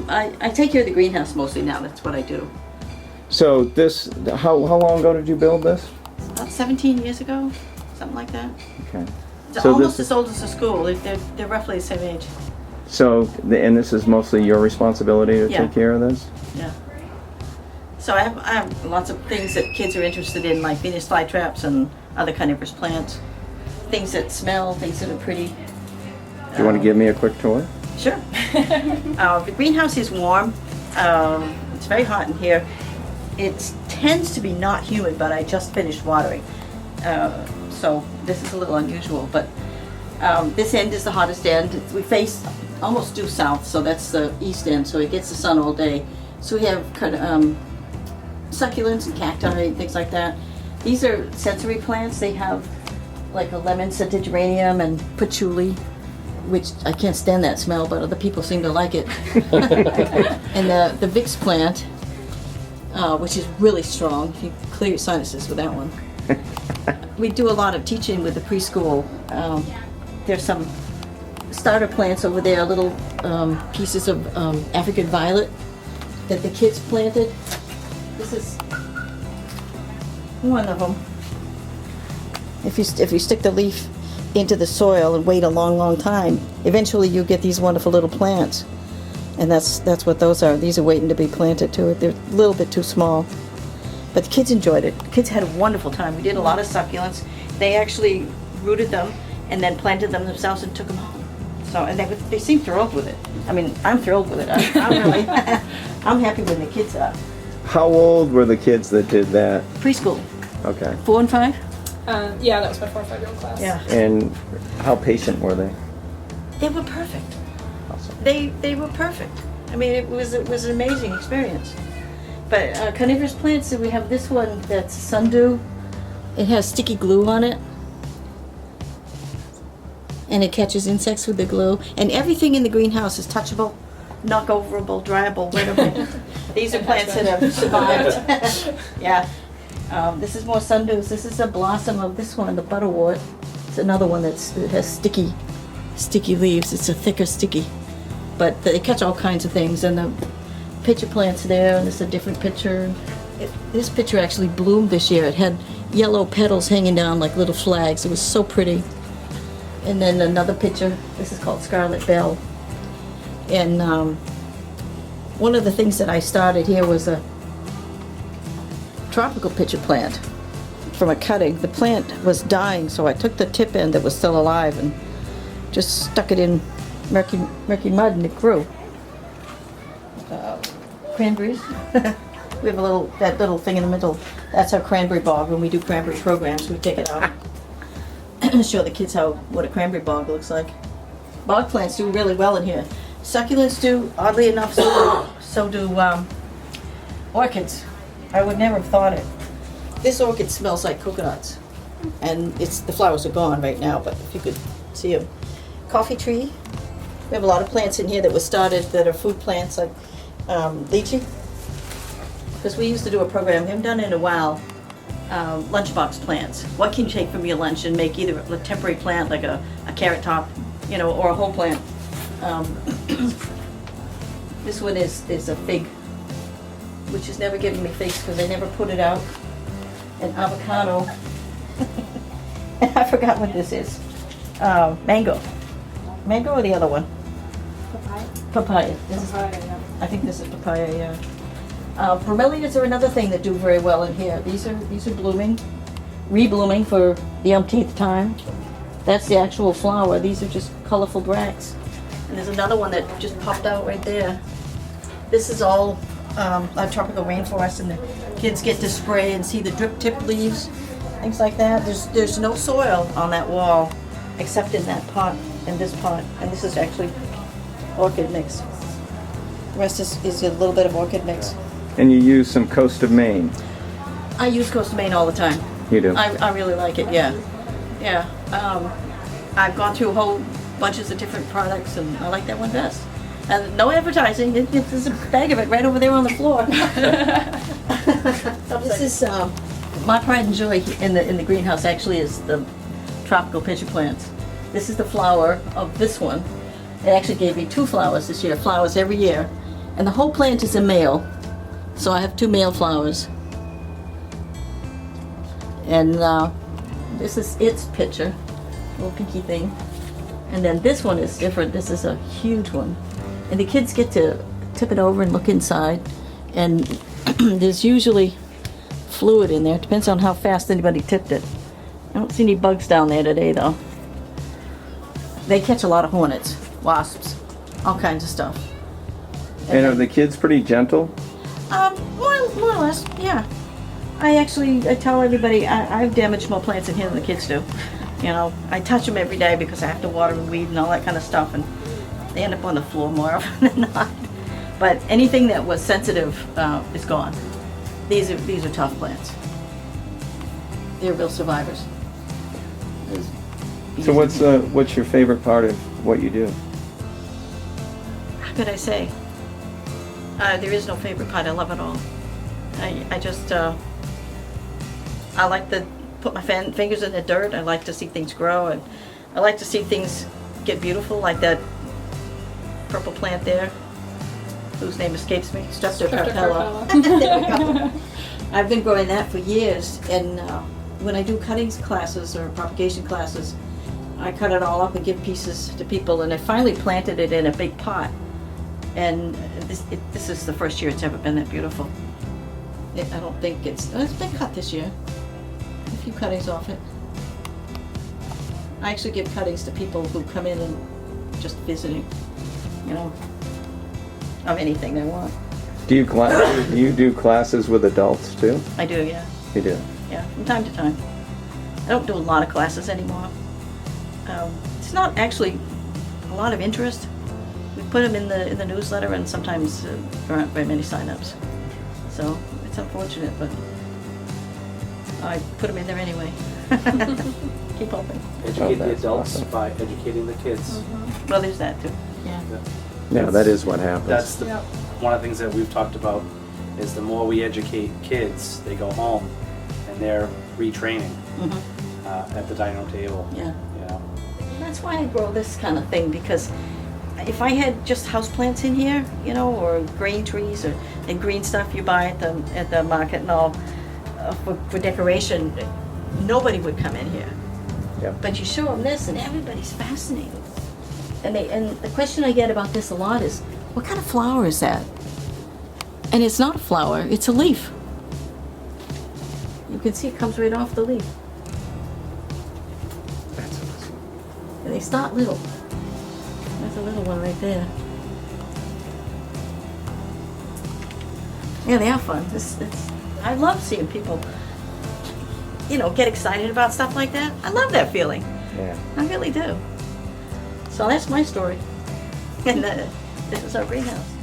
I take care of the greenhouse mostly now. That's what I do. So this, how long ago did you build this? About 17 years ago, something like that. Okay. It's So almost this- as old as the school. They're roughly the same age. So, and this is mostly your responsibility to Yeah. take care of this? Yeah. So I have lots of things that kids are interested in, like Venus flytraps and other carnivorous plants. Things that smell, things that are pretty. Do you want to give me a quick tour? Sure. The greenhouse is warm. It's very hot in here. It tends to be not humid, but I just finished watering. So this is a little unusual, but this end is the hottest end. We face almost due south, so that's the east end, so it gets the sun all day. So we have kind of succulents and cacti and things like that. These are sensory plants. They have like a lemon scented geranium and patchouli, which I can't stand that smell, but other people seem to like it. And the Vicks plant, which is really strong. You clear your sinuses with that one. We do a lot of teaching with the preschool. There's some starter plants over there, little pieces of African violet that the kids planted. This is one of them. If you stick the leaf into the soil and wait a long time, eventually you get these wonderful little plants. And that's what those are. These are waiting to be planted too. They're a little bit too small. But the kids enjoyed it. The kids had a wonderful time. We did a lot of succulents. They actually rooted them and then planted them themselves and took them home. So, and they seemed thrilled with it. I mean, I'm thrilled with it. I'm really, I'm happy when the kids are. How old were the kids that did that? Preschool, Okay. 4 and 5. Yeah, that was my 4 and 5-year-old class. Yeah, And how patient were they? they were perfect. Awesome. They were perfect. I mean, it was an amazing experience. But carnivorous plants, we have this one that's sundew. It has sticky glue on it. And it catches insects with the glue. And everything in the greenhouse is touchable, knockoverable, dryable, whatever. These are plants that have survived. Yeah. This is more sundews. This is a blossom of this one, the butterwort. It's another one that has sticky leaves. It's a thicker sticky. But they catch all kinds of things. And the pitcher plant's there, and this is a different pitcher. This pitcher actually bloomed this year. It had yellow petals hanging down like little flags. It was so pretty. And then another pitcher. This is called Scarlet Bell. And one of the things that I started here was a tropical pitcher plant from a cutting. The plant was dying, so I took the tip end that was still alive and just stuck it in murky mud, and it grew. Cranberries. We have that little thing in the middle. That's our cranberry bog. When we do cranberry programs, we take it out and show the kids what a cranberry bog looks like. Bog plants do really well in here. Succulents do, oddly enough, so do orchids. I would never have thought it. This orchid smells like coconuts, and the flowers are gone right now, but if you could see them. Coffee tree. We have a lot of plants in here that were started that are food plants, like lychee. Because we used to do a program, we haven't done it in a while, lunchbox plants. What can you take from your lunch and make either a temporary plant, like a carrot top, or a whole plant. This one is a fig, which has never given me figs because I never put it out. An avocado. And I forgot what this is. Mango. Mango or the other one? Papaya? Papaya. Papaya, yeah. I think this is papaya, yeah. Bromeliads are another thing that do very well in here. These are blooming, reblooming for the umpteenth time. That's the actual flower. These are just colorful bracts. And there's another one that just popped out right there. This is all a tropical rainforest, and the kids get to spray and see the drip tip leaves, things like that. There's no soil on that wall except in that pot and this pot. And this is actually orchid mix. The rest is a little bit of orchid mix. And you use some Coast of Maine. I use Coast of Maine all the time. You do? I really like it, yeah. Yeah. I've gone through whole bunches of different products, and I like that one best. And no advertising. There's a bag of it right over there on the floor. This is my pride and joy in the greenhouse. Actually, is the tropical pitcher plants. This is the flower of this one. It actually gave me 2 flowers this year. Flowers every year, And the whole plant is a male. So I have 2 male flowers. And this is its picture, little pinky thing. And then this one is different. This is a huge one. And the kids get to tip it over and look inside. And there's usually fluid in there. It depends on how fast anybody tipped it. I don't see any bugs down there today though. They catch a lot of hornets, wasps, all kinds of stuff. And are the kids pretty gentle? More or less, yeah. I tell everybody I've damaged more plants in here than the kids do. You know, I touch them every day because I have to water and weed and all that kind of stuff, and they end up on the floor more often than not. But anything that was sensitive is gone. These are tough plants. They're real survivors. So what's your favorite part of what you do? How could I say? There is no favorite part. I love it all. I just I like to put my fingers in the dirt. I like to see things grow, and I like to see things get beautiful, like that purple plant there, whose name escapes me. Streptocarpella. There we go. I've been growing that for years, and when I do cuttings classes or propagation classes, I cut it all up and give pieces to people, and I finally planted it in a big pot. And this is the first year it's ever been that beautiful. I don't think it's been cut this year. A few cuttings off it. I actually give cuttings to people who come in and just visiting, you know, of anything they want. Do you do classes with adults too? I do, yeah. You do? Yeah, from time to time. I don't do a lot of classes anymore. It's not actually a lot of interest. We put them in the newsletter, and sometimes there aren't very many sign-ups. So it's unfortunate, but I put them in there anyway. Keep hoping. Educate the that's adults awesome. by educating the kids. Well, there's that too. Yeah. Yeah, that is what happens. That's the Yep. one of the things that we've talked about is the more we educate kids, they go home and they're retraining at the dining room table. Yeah. You know, That's why I grow this kind of thing, because if I had just houseplants in here, you know, or green trees and green stuff you buy at the market and all for decoration, nobody would come in here. Yeah. But you show them this, and everybody's fascinated. And the question I get about this a lot is, what kind of flower is that? And it's not a flower; it's a leaf. You can see it comes right off the leaf. That's awesome. And they start little. There's a little one right there. Yeah, they are fun. I love seeing people, you know, get excited about stuff like that. I love that feeling. Yeah. I really do. So that's my story. And this is our greenhouse.